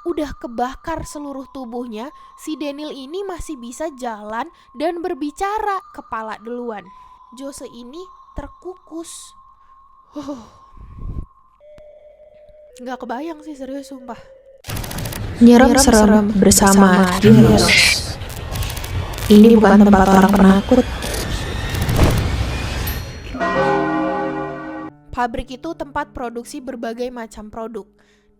Udah kebakar seluruh tubuhnya, si Daniel ini masih bisa jalan dan berbicara. Kepala duluan. Jose ini terkukus. Gak kebayang sih, serius sumpah. Nyerem serem bersama Juniors. Ini bukan tempat orang penakut. Pabrik itu tempat produksi berbagai macam produk.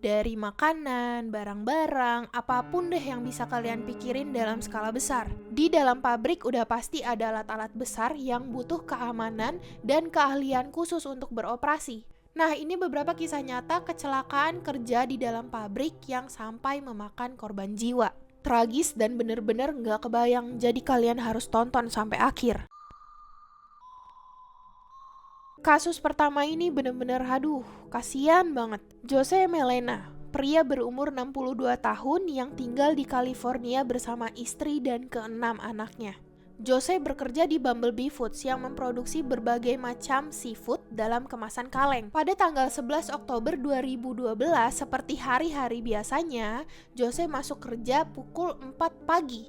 Dari makanan, barang-barang, apapun deh yang bisa kalian pikirin dalam skala besar. Di dalam pabrik udah pasti ada alat-alat besar yang butuh keamanan dan keahlian khusus untuk beroperasi. Nah, ini beberapa kisah nyata kecelakaan kerja di dalam pabrik yang sampai memakan korban jiwa. Tragis dan bener-bener gak kebayang, jadi kalian harus tonton sampai akhir. Kasus pertama ini bener-bener kasihan banget. Jose Melena, pria berumur 62 tahun yang tinggal di California bersama istri dan ke-6 anaknya. Jose bekerja di Bumblebee Foods yang memproduksi berbagai macam seafood dalam kemasan kaleng. Pada tanggal 11 Oktober 2012, seperti hari-hari biasanya, Jose masuk kerja pukul 4 pagi.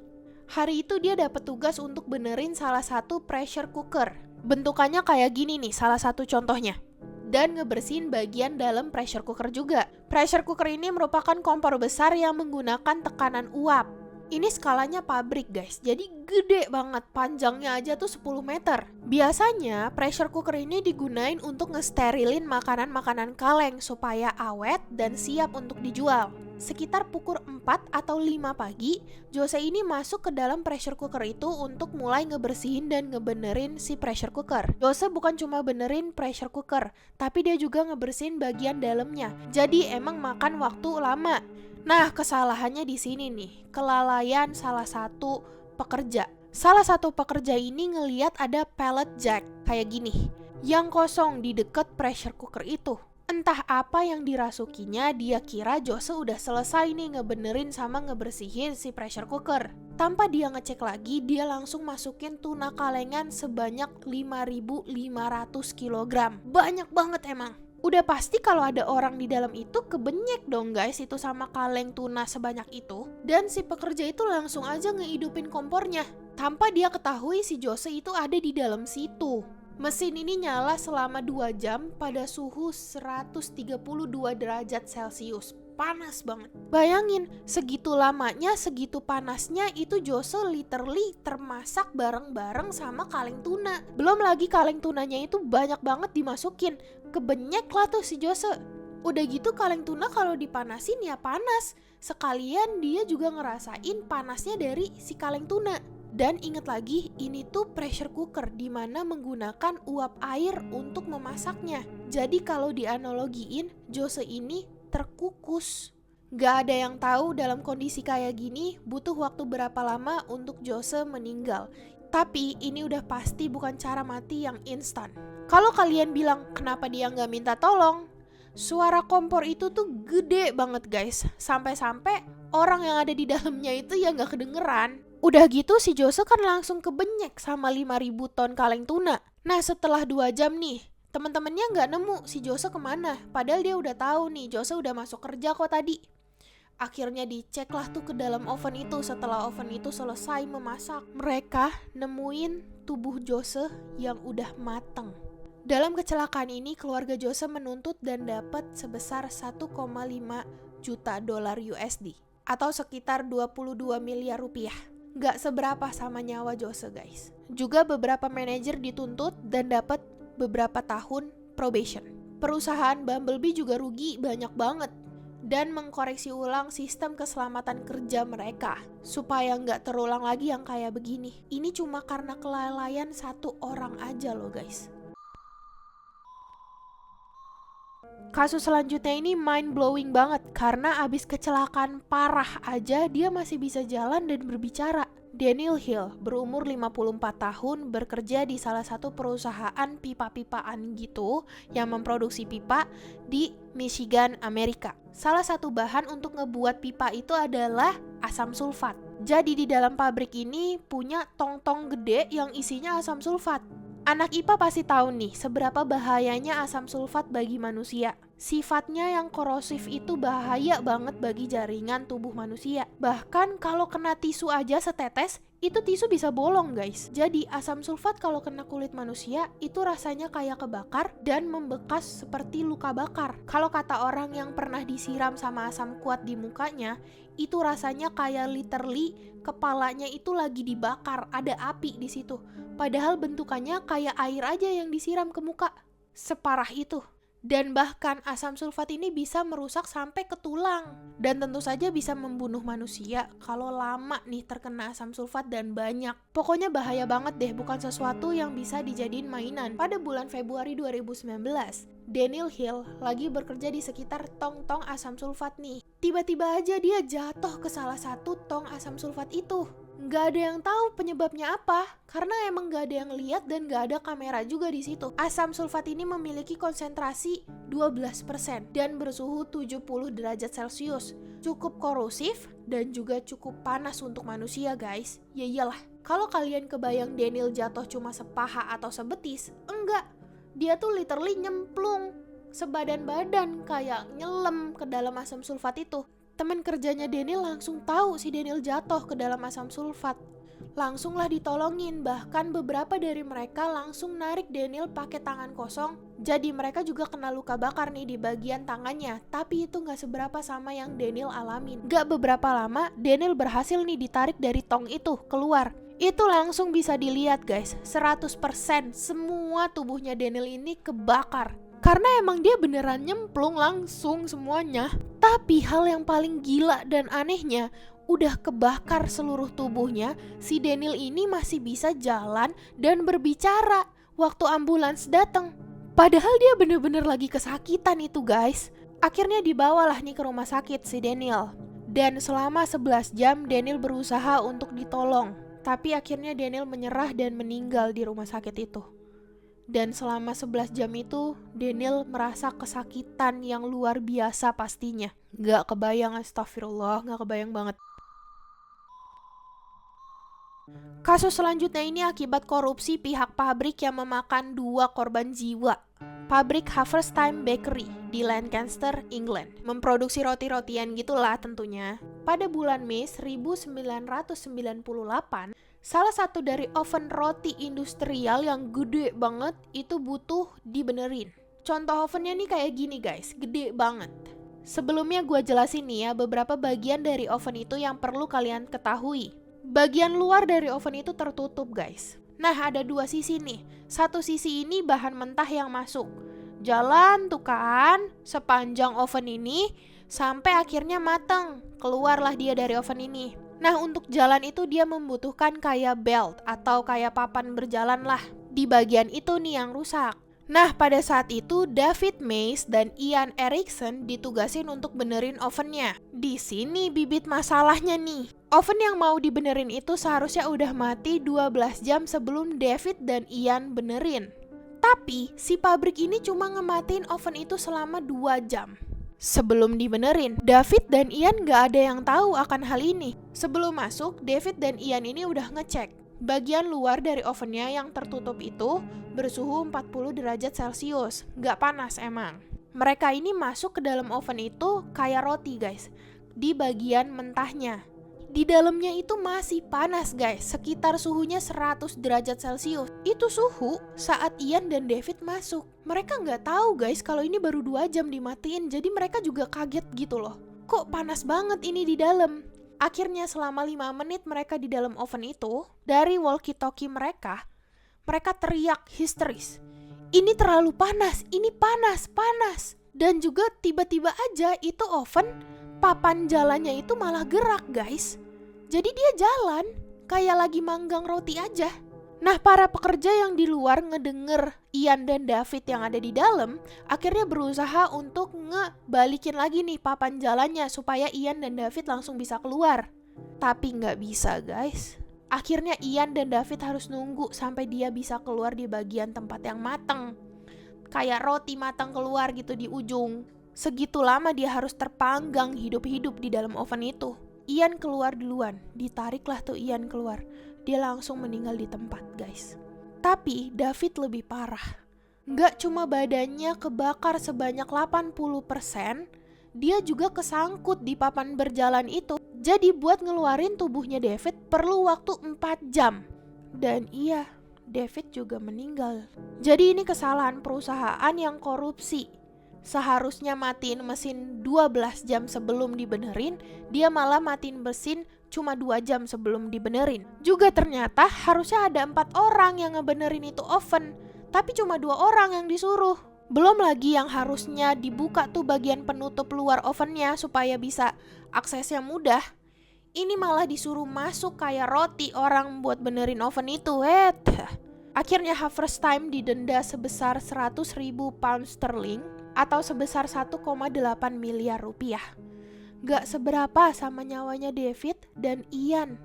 Hari itu dia dapat tugas untuk benerin salah satu pressure cooker. Bentukannya kayak gini nih, salah satu contohnya. Dan ngebersihin bagian dalam pressure cooker juga. Pressure cooker ini merupakan kompor besar yang menggunakan tekanan uap. Ini skalanya pabrik guys, jadi gede banget, panjangnya aja tuh 10 meter. Biasanya pressure cooker ini digunain untuk ngesterilin makanan-makanan kaleng supaya awet dan siap untuk dijual. Sekitar pukul 4 atau 5 pagi, Jose ini masuk ke dalam pressure cooker itu untuk mulai ngebersihin dan ngebenerin si pressure cooker. Jose bukan cuma benerin pressure cooker, tapi dia juga ngebersihin bagian dalamnya. Jadi emang makan waktu lama. Nah, kesalahannya di sini nih, kelalaian salah satu pekerja. Salah satu pekerja ini ngeliat ada pellet jack kayak gini, yang kosong di deket pressure cooker itu. Entah apa yang dirasukinya, dia kira Jose udah selesai nih ngebenerin sama ngebersihin si pressure cooker. Tanpa dia ngecek lagi, dia langsung masukin tuna kalengan sebanyak 5.500 kg. Banyak banget emang. Udah pasti kalau ada orang di dalam itu kebenyek dong guys itu sama kaleng tuna sebanyak itu. Dan si pekerja itu langsung aja ngehidupin kompornya. Tanpa dia ketahui si Jose itu ada di dalam situ. Mesin ini nyala selama 2 jam pada suhu 132 derajat Celcius. Panas banget. Bayangin, segitu lamanya, segitu panasnya itu Jose literally termasak bareng-bareng sama kaleng tuna. Belum lagi kaleng tunanya itu banyak banget dimasukin. Kebenyek lah tuh si Jose. Udah gitu kaleng tuna kalau dipanasin ya panas. Sekalian dia juga ngerasain panasnya dari si kaleng tuna. Dan inget lagi, ini tuh pressure cooker dimana menggunakan uap air untuk memasaknya. Jadi kalau dianalogiin, Jose ini terkukus. Gak ada yang tahu dalam kondisi kayak gini butuh waktu berapa lama untuk Jose meninggal. Tapi ini udah pasti bukan cara mati yang instan. Kalau kalian bilang kenapa dia gak minta tolong, suara kompor itu tuh gede banget guys. Sampai-sampai orang yang ada di dalamnya itu ya gak kedengeran. Udah gitu si Jose kan langsung kebenyek sama 5.000 ton kaleng tuna. Nah setelah 2 jam nih, temen-temennya gak nemu si Jose kemana. Padahal dia udah tahu nih Jose udah masuk kerja kok tadi. Akhirnya diceklah tuh ke dalam oven itu. Setelah oven itu selesai memasak, mereka nemuin tubuh Jose yang udah mateng. Dalam kecelakaan ini keluarga Jose menuntut dan dapat sebesar 1,5 juta dolar USD atau sekitar 22 miliar rupiah. Gak seberapa sama nyawa Jose guys. Juga beberapa manajer dituntut dan dapat beberapa tahun probation. Perusahaan Bumblebee juga rugi banyak banget dan mengkoreksi ulang sistem keselamatan kerja mereka supaya nggak terulang lagi yang kayak begini. Ini cuma karena kelalaian satu orang aja loh guys. Kasus selanjutnya ini mind blowing banget karena abis kecelakaan parah aja dia masih bisa jalan dan berbicara. Daniel Hill berumur 54 tahun bekerja di salah satu perusahaan pipa-pipaan gitu yang memproduksi pipa di Michigan, Amerika. Salah satu bahan untuk ngebuat pipa itu adalah asam sulfat. Jadi di dalam pabrik ini punya tong-tong gede yang isinya asam sulfat. Anak IPA pasti tahu nih seberapa bahayanya asam sulfat bagi manusia. Sifatnya yang korosif itu bahaya banget bagi jaringan tubuh manusia. Bahkan kalau kena tisu aja setetes, itu tisu bisa bolong guys. Jadi asam sulfat kalau kena kulit manusia itu rasanya kayak kebakar dan membekas seperti luka bakar. Kalau kata orang yang pernah disiram sama asam kuat di mukanya, itu rasanya kayak literally kepalanya itu lagi dibakar, ada api di situ. Padahal bentukannya kayak air aja yang disiram ke muka. Separah itu. Dan bahkan asam sulfat ini bisa merusak sampai ke tulang. Dan tentu saja bisa membunuh manusia kalau lama nih terkena asam sulfat dan banyak. Pokoknya bahaya banget deh, bukan sesuatu yang bisa dijadiin mainan. Pada bulan Februari 2019, Daniel Hill lagi bekerja di sekitar tong-tong asam sulfat nih. Tiba-tiba aja dia jatuh ke salah satu tong asam sulfat itu. Nggak ada yang tahu penyebabnya apa, karena emang nggak ada yang lihat dan nggak ada kamera juga di situ. Asam sulfat ini memiliki konsentrasi 12% dan bersuhu 70 derajat Celcius. Cukup korosif dan juga cukup panas untuk manusia guys. Ya iyalah, kalau kalian kebayang Daniel jatuh cuma sepaha atau sebetis, enggak. Dia tuh literally nyemplung sebadan-badan kayak nyelam ke dalam asam sulfat itu. Teman kerjanya Daniel langsung tahu si Daniel jatuh ke dalam asam sulfat. Langsunglah ditolongin, bahkan beberapa dari mereka langsung narik Daniel pakai tangan kosong. Jadi mereka juga kena luka bakar nih di bagian tangannya, tapi itu gak seberapa sama yang Daniel alamin. Gak beberapa lama, Daniel berhasil nih ditarik dari tong itu keluar. Itu langsung bisa dilihat guys, 100% semua tubuhnya Daniel ini kebakar. Karena emang dia beneran nyemplung langsung semuanya. Tapi hal yang paling gila dan anehnya, udah kebakar seluruh tubuhnya, si Daniel ini masih bisa jalan dan berbicara waktu ambulans datang. Padahal dia bener-bener lagi kesakitan itu guys. Akhirnya dibawalah nih ke rumah sakit si Daniel. Dan selama 11 jam Daniel berusaha untuk ditolong. Tapi akhirnya Daniel menyerah dan meninggal di rumah sakit itu. Dan selama 11 jam itu, Daniel merasa kesakitan yang luar biasa pastinya. Gak kebayang, astagfirullah, gak kebayang banget. Kasus selanjutnya ini akibat korupsi pihak pabrik yang memakan 2 korban jiwa. Pabrik Haverstime Bakery di Lancaster, England. Memproduksi roti-rotian gitulah tentunya. Pada bulan Mei 1998, salah satu dari oven roti industrial yang gede banget itu butuh dibenerin. Contoh ovennya nih kayak gini guys, gede banget. Sebelumnya gue jelasin nih ya beberapa bagian dari oven itu yang perlu kalian ketahui. Bagian luar dari oven itu tertutup guys. Nah ada 2 sisi nih. Satu sisi ini bahan mentah yang masuk. Jalan tuh kan sepanjang oven ini sampai akhirnya mateng. Keluarlah dia dari oven ini. Nah untuk jalan itu dia membutuhkan kayak belt atau kayak papan berjalan lah. Di bagian itu nih yang rusak. Nah pada saat itu David Mays dan Ian Erickson ditugasin untuk benerin ovennya. Di sini bibit masalahnya nih. Oven yang mau dibenerin itu seharusnya udah mati 12 jam sebelum David dan Ian benerin. Tapi si pabrik ini cuma ngematiin oven itu selama 2 jam. Sebelum dibenerin, David dan Ian gak ada yang tahu akan hal ini. Sebelum masuk, David dan Ian ini udah ngecek. Bagian luar dari ovennya yang tertutup itu bersuhu 40 derajat Celcius. Gak panas emang. Mereka ini masuk ke dalam oven itu kayak roti guys. Di bagian mentahnya. Di dalamnya itu masih panas guys, sekitar suhunya 100 derajat Celcius. Itu suhu saat Ian dan David masuk. Mereka nggak tahu guys kalau ini baru 2 jam dimatiin, jadi mereka juga kaget gitu loh. Kok panas banget ini di dalam? Akhirnya selama 5 menit mereka di dalam oven itu, dari walkie-talkie mereka teriak histeris. Ini terlalu panas, ini panas. Dan juga tiba-tiba aja itu oven, papan jalannya itu malah gerak guys. Jadi dia jalan kayak lagi manggang roti aja. Nah para pekerja yang di luar ngedenger Ian dan David yang ada di dalam akhirnya berusaha untuk ngebalikin lagi nih papan jalannya supaya Ian dan David langsung bisa keluar. Tapi gak bisa guys. Akhirnya Ian dan David harus nunggu sampai dia bisa keluar di bagian tempat yang mateng. Kayak roti matang keluar gitu di ujung. Segitu lama dia harus terpanggang hidup-hidup di dalam oven itu. Ian keluar duluan, ditariklah tuh Ian keluar. Dia langsung meninggal di tempat guys. Tapi David lebih parah. Nggak cuma badannya kebakar sebanyak 80%, dia juga kesangkut di papan berjalan itu. Jadi buat ngeluarin tubuhnya David perlu waktu 4 jam. Dan iya, David juga meninggal. Jadi ini kesalahan perusahaan yang korupsi. Seharusnya matiin mesin 12 jam sebelum dibenerin, dia malah matiin mesin cuma 2 jam sebelum dibenerin. Juga ternyata harusnya ada 4 orang yang ngebenerin itu oven, tapi cuma 2 orang yang disuruh. Belum lagi yang harusnya dibuka tuh bagian penutup luar ovennya supaya bisa aksesnya mudah. Ini malah disuruh masuk kayak roti orang buat benerin oven itu. Akhirnya Haverstein didenda sebesar 100.000 pound sterling atau sebesar 1,8 miliar rupiah. Gak seberapa sama nyawanya David dan Ian.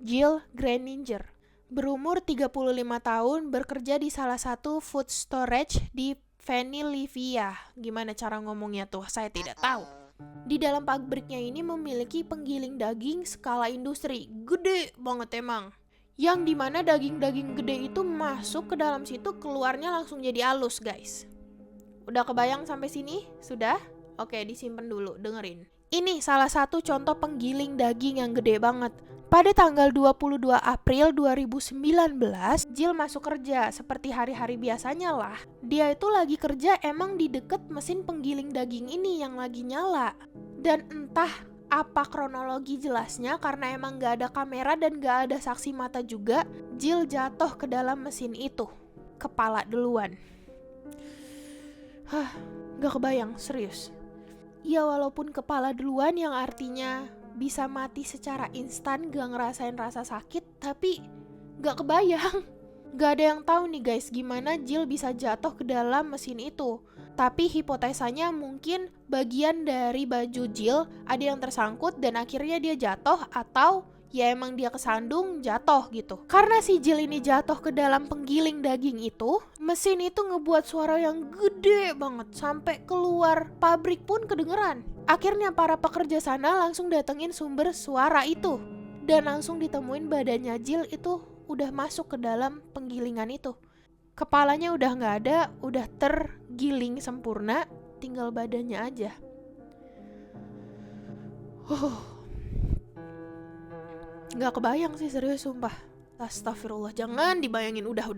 Jill Graninger, berumur 35 tahun, bekerja di salah satu food storage di Pennsylvania. Gimana cara ngomongnya tuh? Saya tidak tahu. Di dalam pabriknya ini memiliki penggiling daging skala industri. Gede banget emang. Yang dimana daging-daging gede itu masuk ke dalam situ, keluarnya langsung jadi halus, guys. Udah kebayang sampai sini? Sudah? Oke, disimpan dulu, dengerin. Ini salah satu contoh penggiling daging yang gede banget. Pada tanggal 22 April 2019, Jill masuk kerja seperti hari-hari biasanya lah. Dia itu lagi kerja emang di deket mesin penggiling daging ini yang lagi nyala. Dan entah apa kronologi jelasnya, karena emang gak ada kamera dan gak ada saksi mata juga, Jill jatuh ke dalam mesin itu. Kepala duluan. Gak kebayang, serius. Ya walaupun kepala duluan yang artinya bisa mati secara instan, gak ngerasain rasa sakit, tapi gak kebayang. Gak ada yang tahu nih guys gimana Jill bisa jatuh ke dalam mesin itu. Tapi hipotesanya mungkin bagian dari baju Jill ada yang tersangkut dan akhirnya dia jatuh, atau ya emang dia kesandung jatuh gitu. Karena si Jill ini jatuh ke dalam penggiling daging itu, mesin itu ngebuat suara yang gede banget sampai keluar pabrik pun kedengeran. Akhirnya para pekerja sana langsung datengin sumber suara itu dan langsung ditemuin badannya Jill itu udah masuk ke dalam penggilingan itu. Kepalanya udah gak ada, udah tergiling sempurna, tinggal badannya aja. Gak kebayang sih, serius sumpah. Astagfirullah, jangan dibayangin, udah.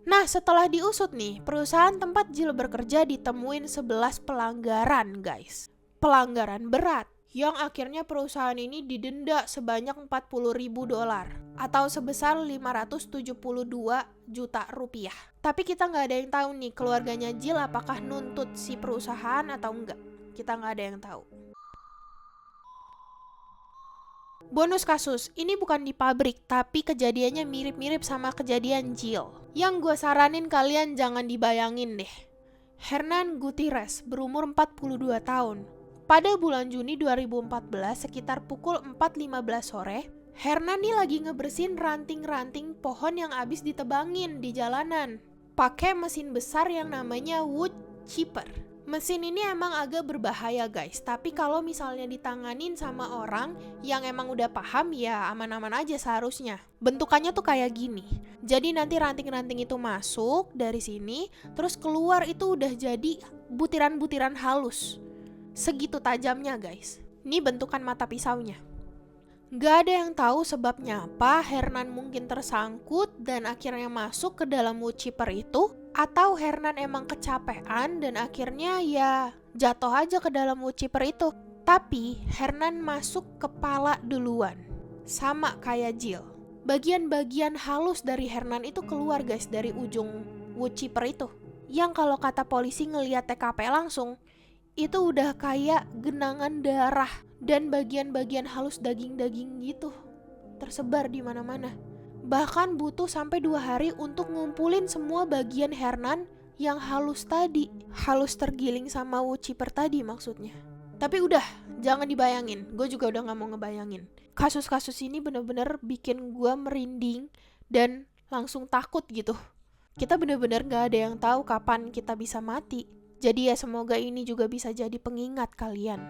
Nah, setelah diusut nih, perusahaan tempat Jill bekerja ditemuin 11 pelanggaran, guys. Pelanggaran berat, yang akhirnya perusahaan ini didenda sebanyak $40.000 atau sebesar 572 juta rupiah. Tapi kita nggak ada yang tahu nih keluarganya Jill apakah nuntut si perusahaan atau enggak. Kita nggak ada yang tahu. Bonus kasus, ini bukan di pabrik, tapi kejadiannya mirip-mirip sama kejadian Jill. Yang gue saranin kalian jangan dibayangin deh. Hernan Gutierrez, berumur 42 tahun. Pada bulan Juni 2014, sekitar pukul 4.15 sore, Hernan nih lagi ngebersihin ranting-ranting pohon yang abis ditebangin di jalanan. Pakai mesin besar yang namanya wood chipper. Mesin ini emang agak berbahaya guys, tapi kalau misalnya ditanganin sama orang yang emang udah paham ya aman-aman aja seharusnya. Bentukannya tuh kayak gini. Jadi nanti ranting-ranting itu masuk dari sini, terus keluar itu udah jadi butiran-butiran halus. Segitu tajamnya guys. Ini bentukan mata pisaunya. Gak ada yang tahu sebabnya apa Hernan mungkin tersangkut dan akhirnya masuk ke dalam wood chipper itu, atau Hernan emang kecapean dan akhirnya ya jatuh aja ke dalam wood chipper itu. Tapi Hernan masuk kepala duluan, sama kayak Jill. Bagian-bagian halus dari Hernan itu keluar guys dari ujung wood chipper itu. Yang kalau kata polisi ngelihat TKP langsung, itu udah kayak genangan darah dan bagian-bagian halus daging-daging gitu tersebar di mana-mana. Bahkan butuh sampai 2 hari untuk ngumpulin semua bagian Hernan yang halus tadi. Halus tergiling sama wood chipper tadi maksudnya. Tapi udah, jangan dibayangin. Gue juga udah gak mau ngebayangin. Kasus-kasus ini bener-bener bikin gue merinding dan langsung takut gitu. Kita bener-bener gak ada yang tahu kapan kita bisa mati. Jadi ya semoga ini juga bisa jadi pengingat kalian.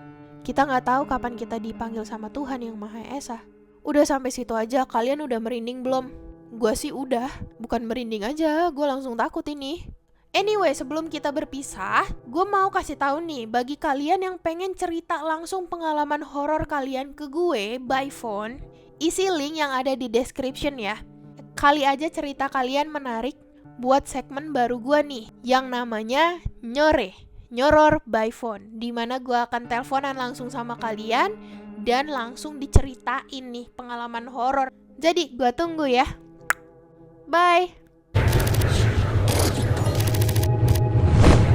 Kita gak tahu kapan kita dipanggil sama Tuhan yang Maha Esa. Udah sampai situ aja, kalian udah merinding belum? Gua sih udah, bukan merinding aja, gue langsung takut ini. Anyway, sebelum kita berpisah, gue mau kasih tahu nih, bagi kalian yang pengen cerita langsung pengalaman horor kalian ke gue by phone, isi link yang ada di description ya. Kali aja cerita kalian menarik buat segmen baru gue nih, yang namanya Nyoror by phone, dimana gue akan teleponan langsung sama kalian dan langsung diceritain nih pengalaman horor. Jadi gue tunggu ya. Bye.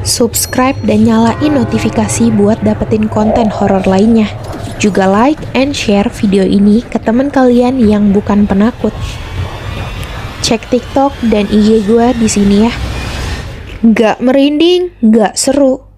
Subscribe dan nyalain notifikasi buat dapetin konten horor lainnya. Juga like and share video ini ke teman kalian yang bukan penakut. Cek TikTok dan IG gue di sini ya. Gak merinding, gak seru.